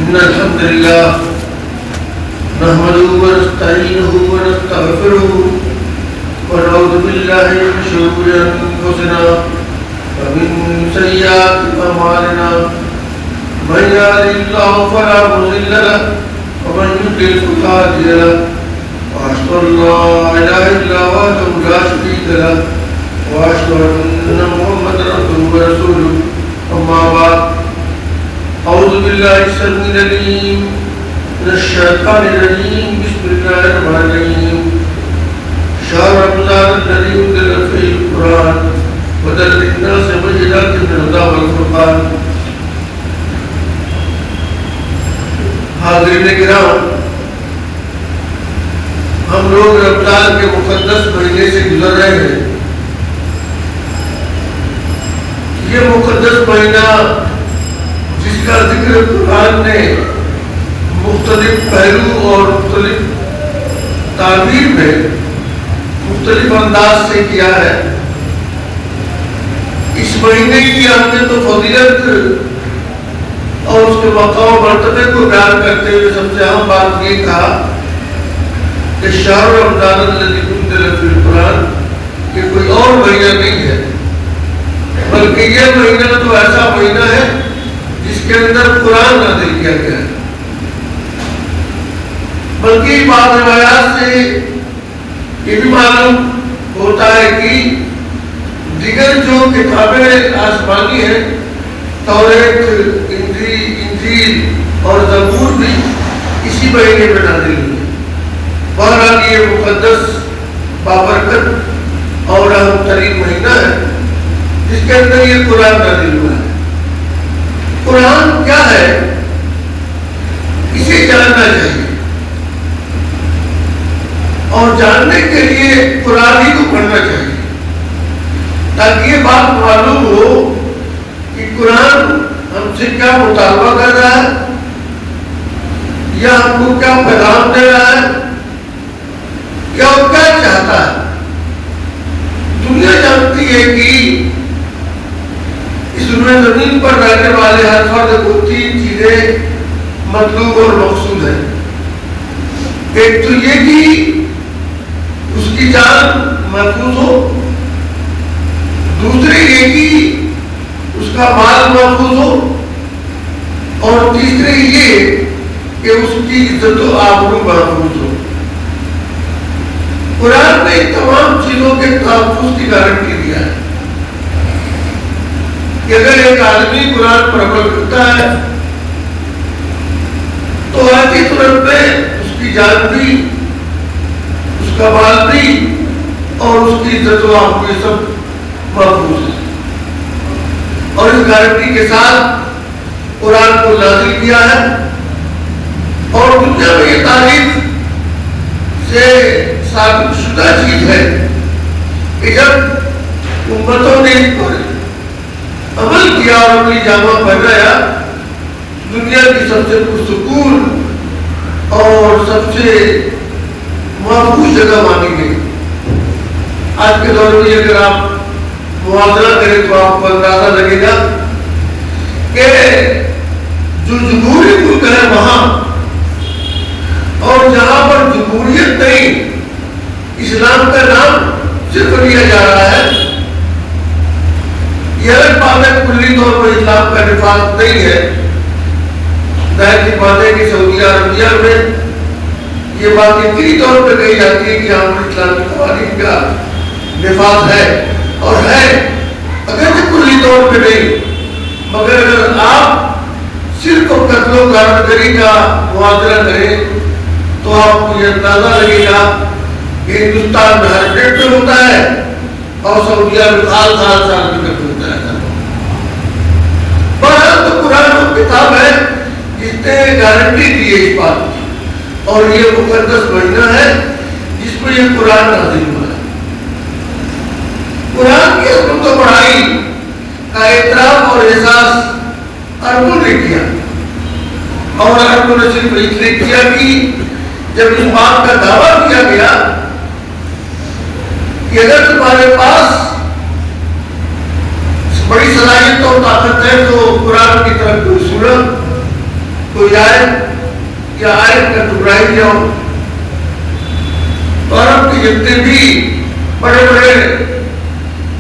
إن الحمد لله نحمده ونستعينه ونستغفره ونعوذ بالله من شرور أنفسنا ومن سيئات أعمالنا من يهده الله فلا مضل له ومن يضلل فلا هادي له وأشهد أن لا إله إلا الله وحده لا شريك له وأشهد أن محمدا عبده ورسوله أما بعد أعوذ بالله السميع العليم من الشيطان الرجيم بسم الله الرحمن الرحيم شهر رمضان الذي أنزل فيه القرآن هدى للناس وبينات من الهدى والفرقان. حاضرین کرام، ہم لوگ رمضان کے مقدس مہینے سے گزر رہے ہیں. یہ مقدس مہینہ جس کا ذکر قرآن نے مختلف پہلو اور مختلف تعبیر میں مختلف انداز سے کیا ہے. اس مہینے کی اہمیت و فضیلت اور اس کے مقام و مرتبے کو بیان کرتے ہوئے سب سے اہم بات یہ کہا کہ شہر رمضان الذی انزل فیہ القرآن، کہ کوئی اور مہینہ نہیں ہے بلکہ یہ مہینہ تو ایسا مہینہ ہے جس کے اندر قرآن نازل کیا گیا ہے. بلکہ بعض روایات سے یہ بھی معلوم ہوتا ہے کہ دیگر جو کتابیں آسمانی ہیں، توریت، انجیل اور زبور بھی اسی مہینے میں نازل ہوئی. بہرحال یہ مقدس بابرکت اور اہم ترین مہینہ ہے جس کے اندر یہ قرآن نازل ہوا ہے. قرآن کیا ہے اسے جاننا چاہیے، اور جاننے کے لیے قرآن ہی کو پڑھنا چاہیے تاکہ یہ بات معلوم ہو کہ قرآن ہم سے کیا مطالبہ کر رہا ہے یا ہم کو کیا پیغام دے رہا ہے، کیا وہ کیا چاہتا ہے. دنیا جانتی ہے کہ اس روئے زمین پر رہنے والے ہر فرد کو تین چیزیں مطلوب اور مقصود ہیں. ایک تو یہ کہ اس کی جان محفوظ ہو، دوسرے یہ کہ اس کا مال محفوظ ہو، اور تیسرے یہ کہ اس کی عزت و آبرو محفوظ ہو. قرآن نے تمام چیزوں کے تحفظ کی گارنٹی دیا ہے کہ اگر ایک آدمی قرآن پر عمل کرتا ہے تو آتی صورت میں اس کی جان بھی، اس کا مال بھی اور اس کی عزت و آبرو یہ سب محفوظ ہے. اور اس گارنٹی کے ساتھ قرآن کو نازل کیا ہے. اور دنیا میں یہ تاریخ سے ثابت شدہ چیز ہے کہ جب امتوں نے اس پر عمل کیا اور اپنی جامہ پہنایا، دنیا کی سب سے پرسکون اور سب سے محفوظ جگہ مانی گئی. آج کے دور میں اگر آپ موازنہ کریں تو آپ کو اندازہ لگے گا کہ جو جمہوری ملک ہے وہاں اور جہاں پر جمہوریت نہیں، اسلام کا نام صرف لیا جا رہا ہے. یہ الگ بات ہے کلی طور پر اسلام کا نفاذ نہیں ہے. ظاہر سی بات ہے کہ سعودی عربیہ میں یہ بات یقینی طور پر کہی جاتی ہے کہ یہاں پر اسلامی قوانین کا نفاذ ہے اور ہے، اگرچہ کلی طور پہ نہیں، مگر اگر آپ صرف قتل و غارتگری کا موازنہ کریں تو آپ کو یہ اندازہ لگے گا کہ ہندوستان میں ہر ڈیٹ میں ہوتا ہے اور سعودیہ میں سال میں ہوتا ہے. بہرحال تو قرآن وہ کتاب ہے جس نے گارنٹی دی ہے اس بات کی، اور یہ مقدس مہینہ ہے جس میں یہ قرآن نازل ہوا ہے. قرآن کی عظمت و بڑائی کا اعتراف اور احساس عربوں نے کیا، اور عربوں نے صرف اس لیے کیا کہ جب اس بات کا دعویٰ کیا گیا کہ اگر تمہارے پاس بڑی صلاحیت اور طاقت ہے تو قرآن کی طرف کوئی سنو، کوئی آئے یا آئے کا ٹکرائی جاؤ. تو عرب کے جتنے بھی بڑے بڑے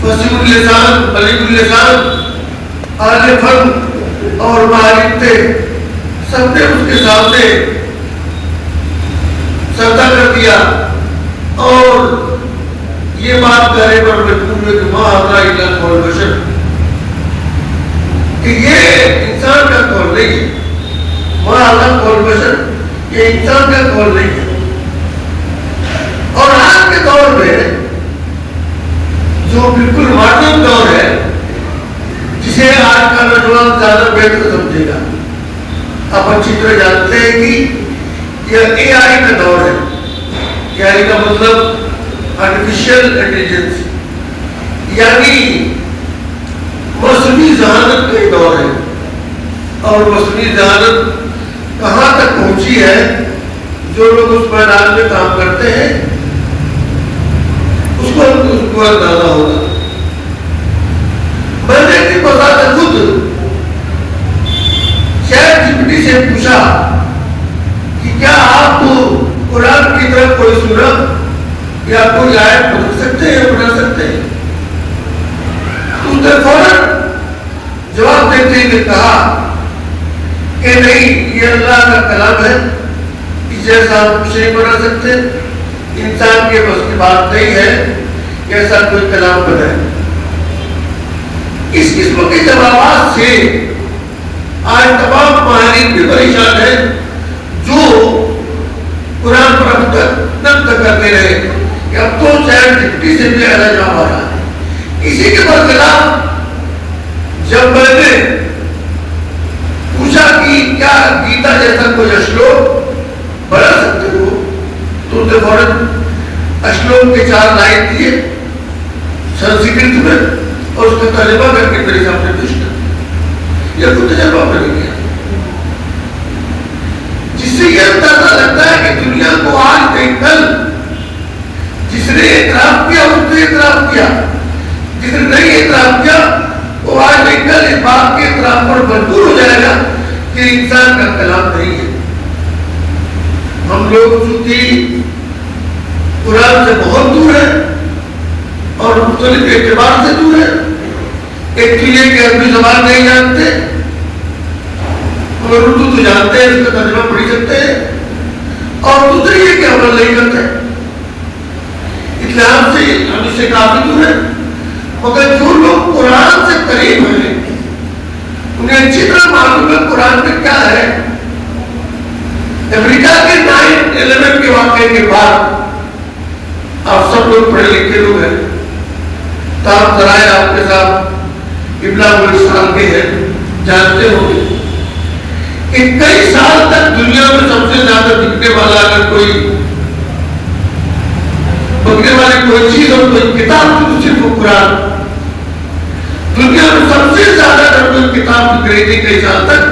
فصیح اللسان بلیغ اللسان اہل فن اور ماہرین تھے, سب نے اس کے سامنے سجدہ کر دیا اور یہ بات کہنے پر مجبور ہوئے کہ ما ھذا الا قول بشر, کہ یہ انسان کا قول نہیں ہے. ما ھذا قول بشر, یہ انسان کا قول نہیں ہے. اور آج کے دور میں جو بالکل ماڈرن دور ہے, جسے آج کا نوجوان زیادہ بہتر سمجھے گا, آپ اچھی طرح جانتے ہیں کہ یہ اے آئی کا دور ہے. اے آئی کا مطلب آرٹیفیشل انٹیلیجنس, یعنی مصنوعی ذہانت کا دور ہے. اور مصنوعی ذہانت کہاں تک پہنچی ہے, جو لوگ اس میدان میں کام کرتے ہیں اس کو اندازہ ہوگا. میں نے اپنی بذات خود چیٹ جی پی ٹی سے پوچھا کہ کیا آپ قرآن کی طرف کوئی سورت یا کوئی آیت پڑھ سکتے ہیں, پڑھا سکتے ہیں؟ اس نے فوراً جواب دیتے ہوئے کہا کہ نہیں, یہ اللہ کا کلام ہے, اس جیسا ہم کچھ نہیں بنا سکتے. انسان کے بس کی بات نہیں ہے کہ ایسا کوئی کلام بنائے. اس قسم کے جوابات سے آج تمام ماہرین بھی پریشان ہیں جو قرآن پر اب تک نقد کرتے رہے کہ اب تو چیٹ جی پی ٹی سے بھی ایسا جواب آ رہا ہے. اسی کے برخلاف جب میں نے پوچھا کہ کیا گیتا جیسا کوئی اشلوک بنا سکتے ہو, تو انہوں نے فوراً اشلوک کے 4 لائن دیے سنسکرت میں اور اس کا ترجمہ کر کے میرے سامنے پیش کر دیا. یہ کوئی تجربہ میں نہیں کیا, جس سے یہ اندازہ لگتا ہے کہ دنیا کو آج نہیں کل جس نے اعتراف کیا اس نے اعتراف کیا, جس نے نہیں اعتراف کیا وہ آج نہیں کل اس بات کے اعتراف پر مجبور ہو جائے گا کہ انسان کا کلام نہیں ہے. ہم لوگ چونکہ قرآن سے بہت دور ہیں اور مختلف اعتبار سے دور ہیں. ایک تو یہ کہ عربی زبان نہیں جانتے, مگر اردو تو جانتے ہیں, اس کا ترجمہ پڑھ سکتے ہیں, اور دوسرے یہ کہ عمل نہیں کرتے. اسلام سے ہم اس سے کافی دور ہیں. مگر جو لوگ قرآن سے قریب ہیں انہیں اچھی طرح معلوم ہے قرآن میں کیا ہے. امریکہ کے 9/11 کے واقعے کے بعد آپ سب لوگ پڑھے لکھے لوگ ہیں, تاہم ذرائع آپ کے ساتھ ابلاغ الرسال کے ہیں, جانتے ہوں گے کہ کئی سال تک دنیا میں سب سے زیادہ بکنے والا اگر کوئی بکنے والی کوئی چیز اور کوئی کتاب تو صرف وہ قرآن. دنیا میں سب سے زیادہ اگر کوئی کتاب بک رہی تھی کئی سال تک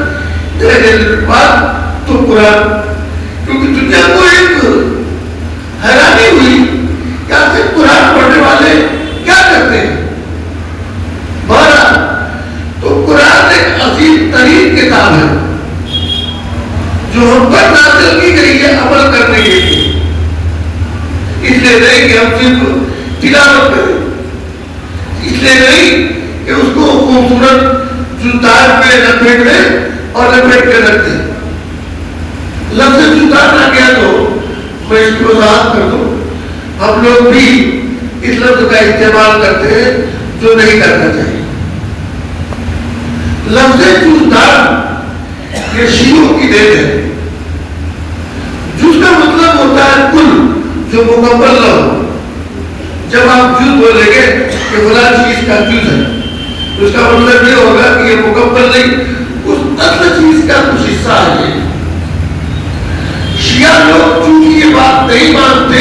کے بعد تو قرآن, کیونکہ دنیا کو ایک حیرانی ہوئی کہ آخر قرآن پڑھنے والے کیا کرتے ہیں. بہرحال تو قرآن ایک عظیم ترین کتاب ہے جو ہم پر نازل کی گئی ہے عمل کرنے کے لیے. اس لیے نہیں کہ ہم صرف تلاوت کریں, اس لیے نہیں کہ اس کو خوبصورت جوتار میں لپیٹ دیں اور لپیٹ کے رکھ دیں. لفظ جوتار نہ کیا تو میں اس کی وضاحت کر دوں. ہم لوگ بھی اس لفظ کا استعمال کرتے ہیں جو نہیں کرنا چاہیے. لفظ جوتار یہ شیعوں کی دین ہے. جز کا مطلب ہوتا ہے کل جو مکمل نہ ہو. جب آپ جز بولیں گے کہ فلاں چیز کا جز ہے تو اس کا مطلب یہ ہوگا کہ یہ مکمل نہیں, اس اصل چیز کا کچھ حصہ ہے. شیعہ لوگ چونکہ یہ بات نہیں مانتے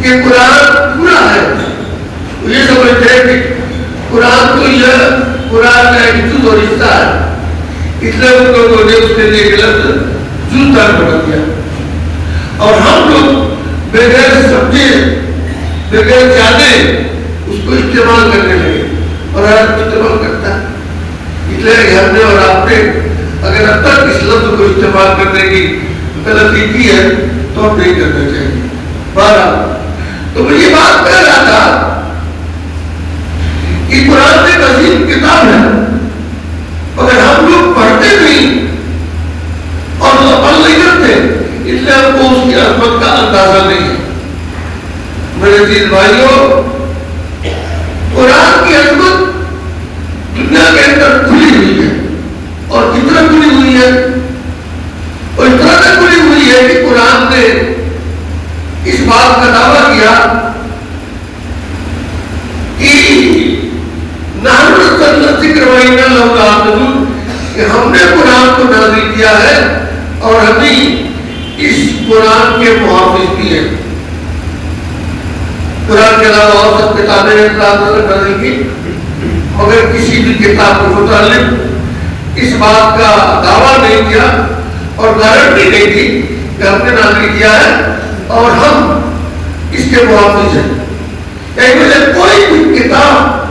کہ قرآن پورا ہے, یہ سمجھتے ہیں کہ قرآن تو یہ قرآن کا ایک جز اور حصہ ہے, اس لیے ان لوگوں نے اس کے لیے ایک لفظ جز دار بنا دیا. اور ہم لوگ بغیر سمجھے بغیر جانے اس کو استعمال کرنے لگے اور ہر استعمال کرتا ہے. اس لیے ہم نے اور آپ نے اگر اب تک اس لفظ کو استعمال کرنے کی غلطی کی ہے تو اب نہیں کرنا چاہیے. بہرحال تو میں یہ بات کہہ رہا تھا کہ قرآن ایک عظیم کتاب ہے، مگر ہم لوگ پڑھتے نہیں اور عمل نہیں کرتے، اس لیے ہم کو اس کی عظمت کا اندازہ نہیں ہے. میرے عزیز بھائیوں، قرآن کی عظمت دنیا کے اندر کھلی ہوئی ہے، اور کتنا کھلی ہوئی ہے، اور اتنا تک کھلی ہوئی ہے کہ قرآن نے اس بات کا دعویٰ کیا کہ ہم نے قرآن کو نازل کیا ہے اور ہمیں اس قرآن کے محافظ بھی ہیں. قرآن کے علاوہ اور سب کتابیں نازل کی، مگر کسی بھی کتاب کے متعلق اس بات کا دعویٰ نہیں کیا اور گارنٹی نہیں دی کہ ہم نے نازل کیا ہے اور ہم اس کے محافظ ہیں. یعنی کوئی بھی کتاب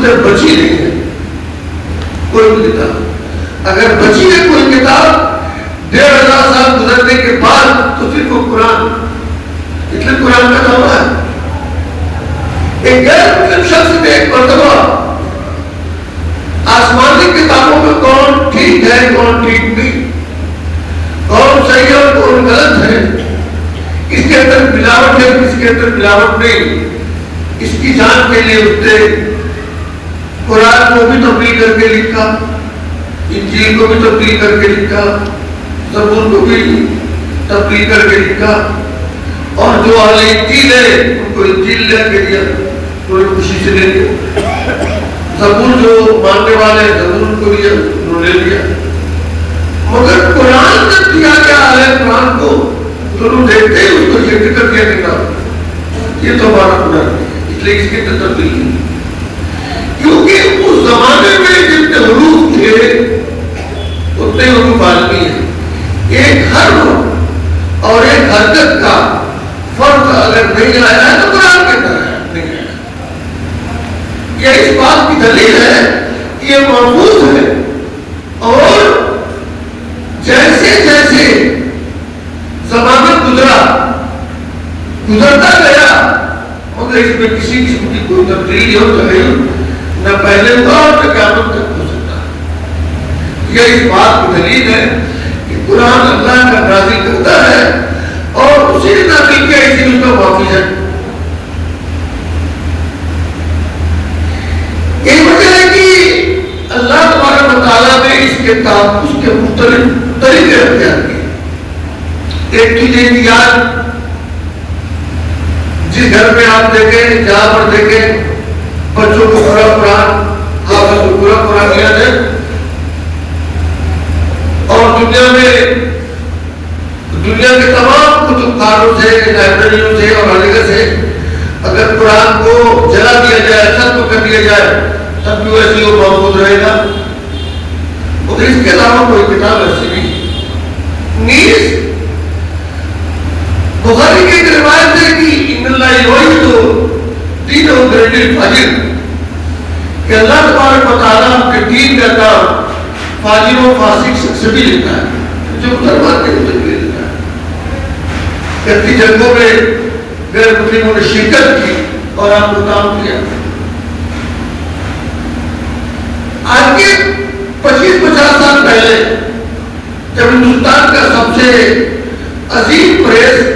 سے بچی نہیں ہے. کوئی بھی کتاب اگر بچی ہے، کوئی کتاب 1500 سال گزرنے کے بعد، تو صرف وہ قرآن، اس لیے قرآن کا دعویٰ ہے. ایک غیر مسلم شخص نے ایک مرتبہ آسمانی کتابوں میں کون ٹھیک ہے کون ٹھیک نہیں، کون صحیح ہے اور کون غلط ہے، اس کے اندر ملاوٹ ہے اس کے اندر ملاوٹ نہیں، اس کی جان کے لیے اس نے قرآن کو بھی تبدیل کر کے لکھا، انجیل کو بھی تبدیل کر کے لکھا، زبور کو بھی تبدیل کر کے لکھا، اور جو اہل انجیل ہے ان کو انجیل لے کے دیا، بڑی خوشی سے لے لیا. زبور جو ماننے والے زبور کو لیا، انہوں نے لیا. مگر قرآن جب دیا گیا ہے قرآن کو، تو انہوں دیکھتے ہی اس کو یہ کر دیا کہ یہ تو ہمارا قرآن ہے، اس لیے اس کی تبدیل نہیں. کیونکہ اس زمانے میں جتنے حروف تھے اتنے حروف عالمی ہیں. ایک حرف اور ایک حرکت کا فرق اگر نہیں آیا ہے تو قرآن کے اندر نہیں آیا. یہ اس بات کی دلیل ہے کہ یہ محفوظ ہے، اور جیسے جیسے زمانہ گزرتا گیا مگر اس میں کسی قسم کی کوئی تبدیلی اور تغیر نہ پہلے ہوا اور نہ قیامت تک ہو سکتا. یہ اس بات کی دلیل ہے کہ قرآن اللہ کا نازل کرتا ہے اور اسی نے نازل کیا، اسی اس کا محافظ ہے. یہ وجہ ہے کہ اللہ تبارک و تعالیٰ نے اس کے تحفظ کے مختلف طریقے اختیار کیے. ایک چیز یاد، جس گھر میں آپ دیکھیں جہاں پر دیکھیں بچوں کو پورا قرآن، حافظ کو پورا قرآن یاد ہے، اور دنیا کے تمام کتب خانوں سے، لائبریریوں سے اور ہر جگہ سے اگر قرآن کو جلا دیا جائے، ختم کر دیا جائے، تب بھی ویسے وہ محفوظ رہے گا. مگر اس کے علاوہ کوئی کتاب ایسی نہیں. نیز بخاری کی ایک روایت ہے کہ ان اللہ یعید دین و گرد الفاجر، کہ اللہ تبارک و تعالیٰ کے دین کا کام فاجر و فاسق شخص سے بھی لیتا ہے، جو مسلمان کے مجھے بھی لیتا ہے. کتنی جنگوں میں غیر مسلموں نے شرکت کی اور آپ کو کام کیا. آج کے 25-50 سال پہلے جب ہندوستان کا سب سے عظیم پریس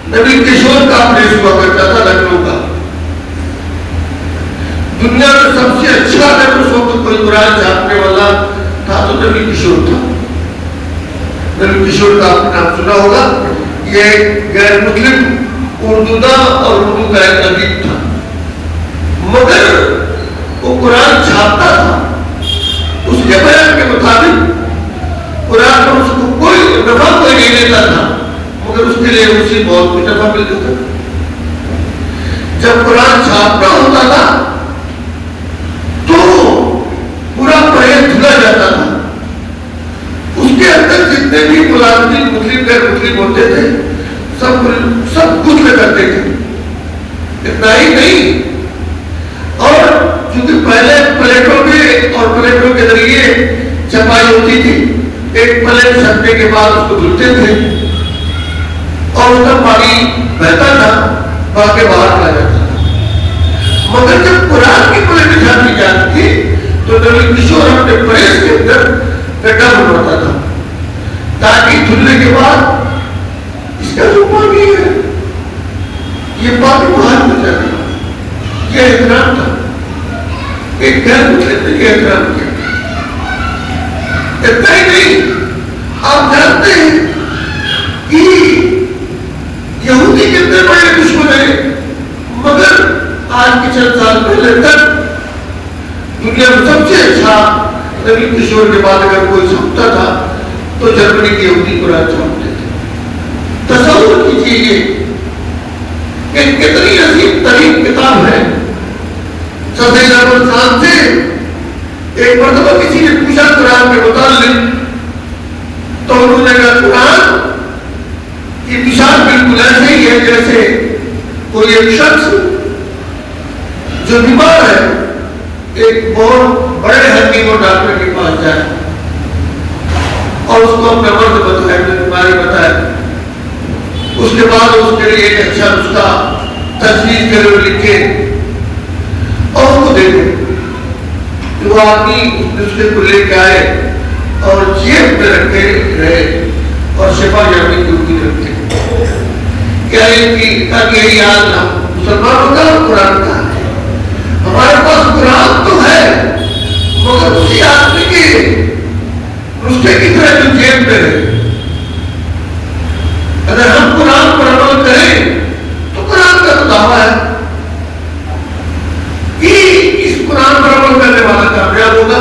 نبی کشور کا پریس ہوا کرتا تھا، لکھنؤ کا، دنیا میں سب سے اچھا اگر اس وقت کوئی قرآن چھاپنے والا تھا تو نبی کشور تھا. نبی کشور کا آپ نے نام سنا ہوگا. یہ غیر مسلم اردو دا اور اردو کا ایک ادیب تھا، مگر وہ قرآن چھاپتا تھا. اس کے بیان کے مطابق قرآن میں اس کو کوئی نفع کوئی نہیں لیتا تھا، مگر اس کے لیے اسی بہت کچھ نفع ملتا تھا. جب قرآن چھاپنا ہوتا تھا تو پورا پریس دھلا جاتا تھا. اس کے اندر جتنے بھی ملازمین مسلم غیر مسلم ہوتے تھے سب کچھ میں کرتے تھے. اتنا ہی نہیں، اور چونکہ پہلے پلیٹوں میں اور پلیٹوں کے ذریعے ایک پلے چھٹنے کے بعد اس کو دھلتے تھے اور اس کا پانی بہتا تھا باقی باہر آ جاتا تھا. مگر جب قرآن کی پلیٹ جاتی جاتی تھی تو نبی کشور اپنے پریس کے اندر گڈھا بنواتا تھا تاکہ دھلنے کے بعد اس کا جو پانی ہے یہ پانی باہر ہو جائے. یہ احترام تھا. ایک گھر میں یہ احترام کیا. اتنا ہی نہیں, آپ جانتے ہیں کہ یہودی کتنے بڑے دشمن ہیں, مگر آج کے چند سال پہلے تک دنیا میں سب سے اچھا نبی کشور کے بعد اگر کوئی سمجھتا تھا تو جرمنی کے یہودی قرآن سمجھتے تھے. تصور کیجیے یہ کہ کتنی عظیم ترین کتاب ہے. سید احمد خان سے ایک مرتبہ کسی نے پوچھا قرآن کے متعلق تو انہوں نے کہا قرآن کی مثال بالکل ایسے ہی ہے جیسے کوئی ایک شخص جو بیمار ہے ایک بہت بڑے حکیم اور ڈاکٹر کے پاس جائے اور اس کو اپنا مرض بتائے, اپنی بیماری بتائے. اس کے بعد اس کے لیے ایک اچھا نسخہ تجویز کرے اور لکھے اور اس کو دے دے. وہ آدمی اس نسخے کو لے کے آئے اور جیب میں رکھے رہے اور شفا جانے کی امید رکھتے کیا تاکہ یہ یاد نہ ہو مسلمانوں کا قرآن کا ہے. ہمارے پاس قرآن تو ہے مگر اسی آدمی کے نسخے کی طرح جو جیب میں رہے. اگر ہم قرآن پر عمل کریں تو قرآن کا تو دعویٰ ہے کہ اس قرآن پر عمل کرنے والا کامیاب ہوگا.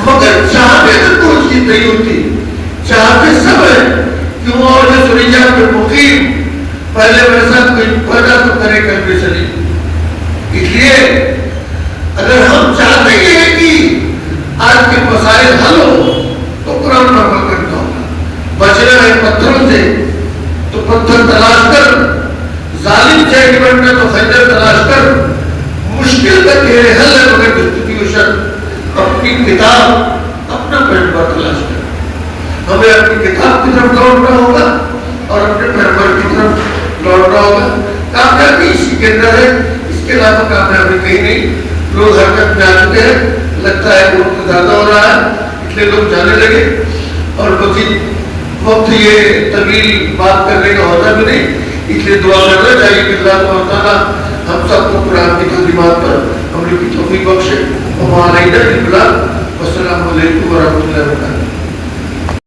مگر چاہتے تو کوئی چیز نہیں ہوتی, چاہتے سب ہے کہ وہ اور جو سنی جائے پہ مقیم پہلے میرے ساتھ کوئی پیدا تو کرے کر بھی چلی. اس لیے اگر ہم چاہتے ہیں کہ آج کے مسائل حل ہو تو قرآن پر عمل کرنا ہوگا. بچنا ہے پتھروں سے تو پتھر تلاش کر, ظالم چیک بننا تو خنجر تلاش کر. مشکل کا گہرے حل ہے مگر ڈسٹریبیوشن اپنی کتاب اپنا پیغمبر تلاش کر. ہمیں اپنی کتاب کی طرف لوٹنا ہوگا اور اپنے پیغمبر کی طرف لوٹنا ہوگا. کامیابی اسی کے اندر ہے, اس کے علاوہ کامیابی کہیں نہیں. لوگ حرکت میں آ چکے ہیں, لگتا ہے وقت زیادہ ہو رہا ہے اس لیے لوگ جانے لگے اور مزید وقت یہ طویل بات کرنے کا ہوتا بھی نہیں. اس لیے دعا کرنا چاہیے کہ اللہ تعالیٰ ہم سب کو قرآن کی تعلیمات پر عمل کی توفیق بخشے. السلام علیکم ورحمۃ اللہ وبرکاتہ.